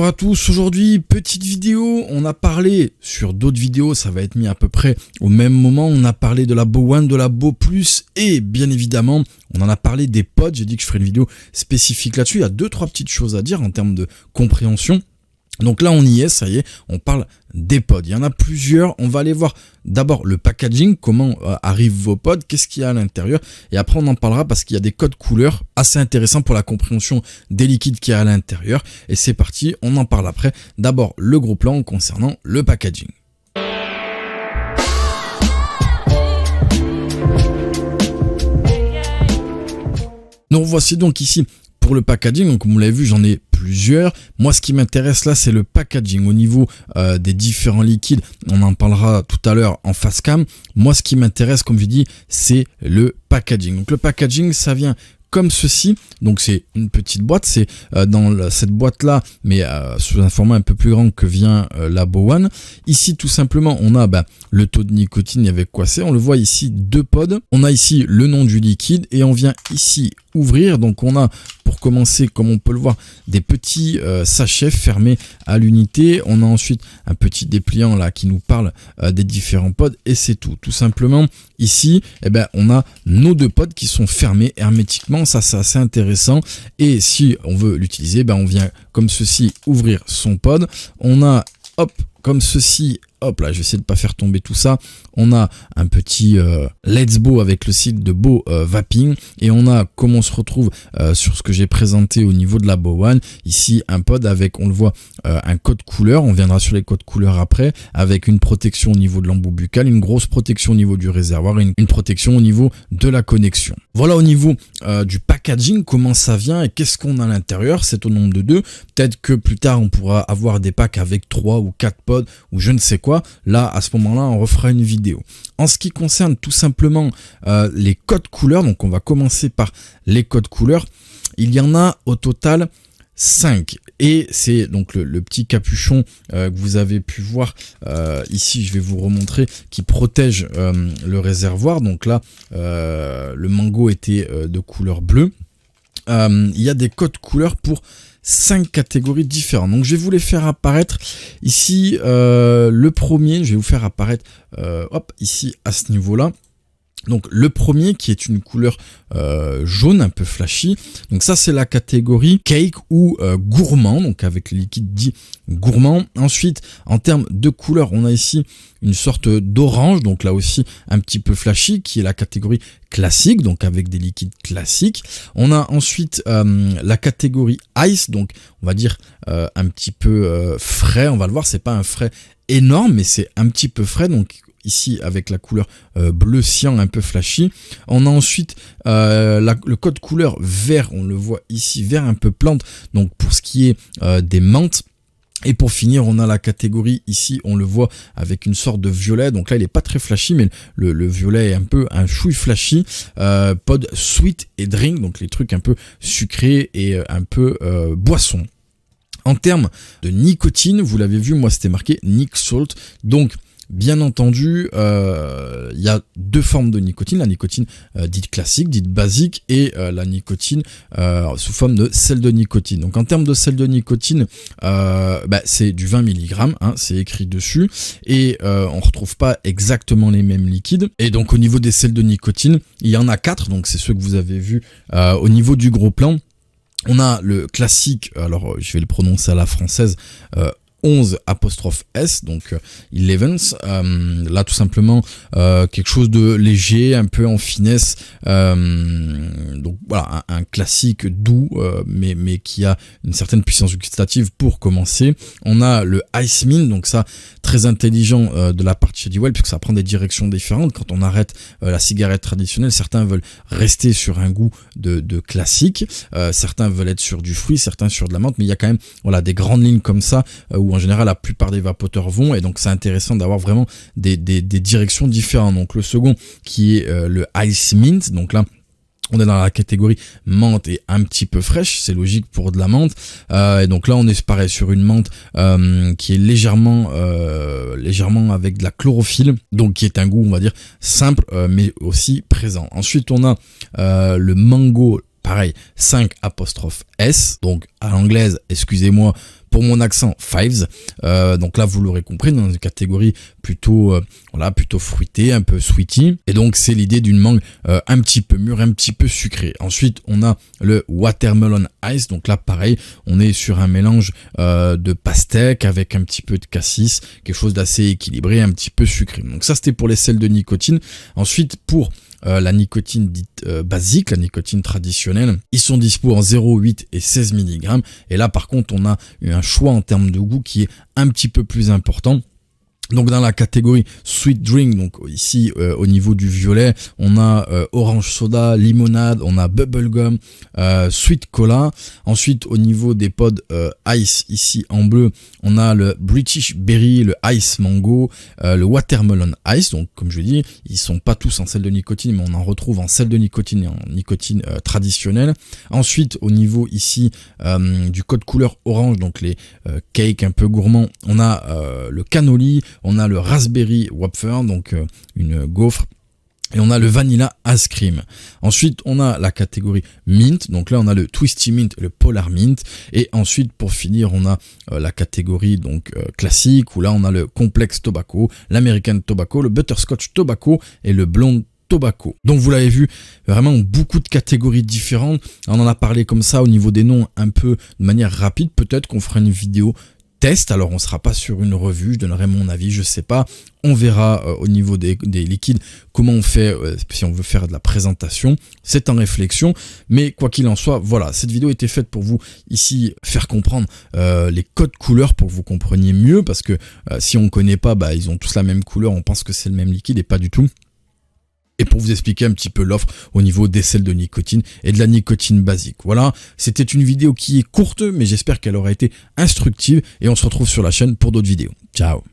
Bonjour à tous, aujourd'hui petite vidéo, on a parlé sur d'autres vidéos, ça va être mis à peu près au même moment, on a parlé de la Bo 1, de la Bo Plus et bien évidemment on en a parlé des pods, j'ai dit que je ferais une vidéo spécifique là-dessus, il y a 2-3 petites choses à dire en termes de compréhension. Donc là on y est, ça y est, on parle des pods, il y en a plusieurs, on va aller voir d'abord le packaging, comment arrivent vos pods, qu'est-ce qu'il y a à l'intérieur, et après on en parlera parce qu'il y a des codes couleurs assez intéressants pour la compréhension des liquides qu'il y a à l'intérieur, et c'est parti, on en parle après. D'abord le gros plan concernant le packaging. Donc voici donc ici pour le packaging, donc comme vous l'avez vu, j'en ai plusieurs. Moi, ce qui m'intéresse là, c'est le packaging au niveau des différents liquides. On en parlera tout à l'heure en face cam. Moi, ce qui m'intéresse, comme je dis, c'est le packaging. Donc le packaging, ça vient comme ceci, donc c'est une petite boîte, c'est dans cette boîte là, mais sous un format un peu plus grand que vient la Bo 1. Ici tout simplement on a le taux de nicotine avec quoi c'est, on le voit ici, 2 pods, on a ici le nom du liquide et on vient ici ouvrir, donc on a pour commencer, comme on peut le voir, des petits sachets fermés à l'unité, on a ensuite un petit dépliant là qui nous parle des différents pods et c'est tout simplement. Ici on a nos 2 pods qui sont fermés hermétiquement, ça c'est assez intéressant, et si on veut l'utiliser, on vient comme ceci ouvrir son pod, on a hop comme ceci, hop là je vais essayer de pas faire tomber tout ça, on a un petit Let's Bo avec le site de Bo Vaping, et on a comme on se retrouve sur ce que j'ai présenté au niveau de la Bo 1, ici un pod avec, on le voit, un code couleur, on viendra sur les codes couleurs après, avec une protection au niveau de l'embout buccal, une grosse protection au niveau du réservoir et une protection au niveau de la connexion. Voilà au niveau du packaging, comment ça vient et qu'est-ce qu'on a à l'intérieur, c'est au nombre de 2, peut-être que plus tard on pourra avoir des packs avec 3 ou 4 pods ou je ne sais quoi, là à ce moment-là on refera une vidéo. En ce qui concerne tout simplement les codes couleurs, donc on va commencer par les codes couleurs, il y en a au total 5 et c'est donc le petit capuchon que vous avez pu voir ici, je vais vous remontrer, qui protège le réservoir. Donc là le mango était de couleur bleue. Il y a des codes couleurs pour 5 catégories différentes, donc je vais vous les faire apparaître ici. Le premier, je vais vous faire apparaître hop ici à ce niveau là. Donc le premier qui est une couleur jaune un peu flashy, donc ça c'est la catégorie cake ou gourmand, donc avec le liquide dit gourmand. Ensuite en termes de couleur on a ici une sorte d'orange, donc là aussi un petit peu flashy, qui est la catégorie classique, donc avec des liquides classiques. On a ensuite la catégorie ice, donc on va dire un petit peu frais, on va le voir, c'est pas un frais énorme mais c'est un petit peu frais, donc ici avec la couleur bleu cyan un peu flashy. On a ensuite le code couleur vert, on le voit ici, vert un peu plante, donc pour ce qui est des menthes. Et pour finir, on a la catégorie ici, on le voit avec une sorte de violet, donc là il est pas très flashy, mais le violet est un peu un chouille flashy. Pod sweet et drink, donc les trucs un peu sucrés et un peu boisson. En termes de nicotine, vous l'avez vu, moi c'était marqué Nic Salt, donc bien entendu, il y a 2 formes de nicotine, la nicotine dite classique, dite basique, et la nicotine sous forme de sel de nicotine. Donc en termes de sel de nicotine, c'est du 20 mg, c'est écrit dessus, et on retrouve pas exactement les mêmes liquides. Et donc au niveau des sels de nicotine, il y en a 4, donc c'est ceux que vous avez vus au niveau du gros plan. On a le classique, alors je vais le prononcer à la française, 11'S, donc 11's, là tout simplement quelque chose de léger, un peu en finesse, donc voilà, un classique doux, mais qui a une certaine puissance gustative pour commencer. On a le Ice Mint, donc ça très intelligent de la part de Shady Well, puisque ça prend des directions différentes. Quand on arrête la cigarette traditionnelle, certains veulent rester sur un goût de classique, certains veulent être sur du fruit, certains sur de la menthe, mais il y a quand même voilà des grandes lignes comme ça où en général la plupart des vapoteurs vont, et donc c'est intéressant d'avoir vraiment des directions différentes. Donc le second qui est le Ice Mint, donc là on est dans la catégorie menthe et un petit peu fraîche, c'est logique pour de la menthe, et donc là on est pareil sur une menthe qui est légèrement avec de la chlorophylle, donc qui est un goût on va dire simple mais aussi présent. Ensuite on a le mango, pareil 5'S, donc à l'anglaise, excusez-moi pour mon accent Fives. Donc là, vous l'aurez compris, dans une catégorie plutôt, voilà, plutôt fruitée, un peu sweetie. Et donc, c'est l'idée d'une mangue un petit peu mûre, un petit peu sucrée. Ensuite, on a le Watermelon Ice. Donc là, pareil, on est sur un mélange de pastèque avec un petit peu de cassis, quelque chose d'assez équilibré, un petit peu sucré. Donc ça, c'était pour les sels de nicotine. Ensuite, pour la nicotine dite basique, la nicotine traditionnelle, ils sont dispo en 0,8 et 16 mg. Et là, par contre, on a un choix en termes de goût qui est un petit peu plus important. Donc dans la catégorie sweet drink, donc ici au niveau du violet, on a orange soda, limonade, on a bubblegum, sweet cola. Ensuite au niveau des pods ice, ici en bleu, on a le British berry, le ice mango, le watermelon ice. Donc comme je dis, ils sont pas tous en sel de nicotine, mais on en retrouve en sel de nicotine et en nicotine traditionnelle. Ensuite au niveau ici du code couleur orange, donc les cakes un peu gourmands, on a le cannoli, on a le raspberry wafer, donc une gaufre, et on a le vanilla ice cream. Ensuite, on a la catégorie mint, donc là on a le twisty mint, le polar mint, et ensuite pour finir, on a la catégorie donc classique, où là on a le complex tobacco, l'American tobacco, le butterscotch tobacco et le blonde tobacco. Donc vous l'avez vu, vraiment beaucoup de catégories différentes. On en a parlé comme ça au niveau des noms un peu de manière rapide. Peut-être qu'on fera une vidéo test, alors on sera pas sur une revue, je donnerai mon avis, je sais pas, on verra au niveau des liquides comment on fait si on veut faire de la présentation, c'est en réflexion, mais quoi qu'il en soit, voilà, cette vidéo était faite pour vous ici faire comprendre les codes couleurs pour que vous compreniez mieux, parce que si on connaît pas, bah ils ont tous la même couleur, on pense que c'est le même liquide et pas du tout. Et pour vous expliquer un petit peu l'offre au niveau des sels de nicotine et de la nicotine basique. Voilà, c'était une vidéo qui est courte, mais j'espère qu'elle aura été instructive et on se retrouve sur la chaîne pour d'autres vidéos. Ciao!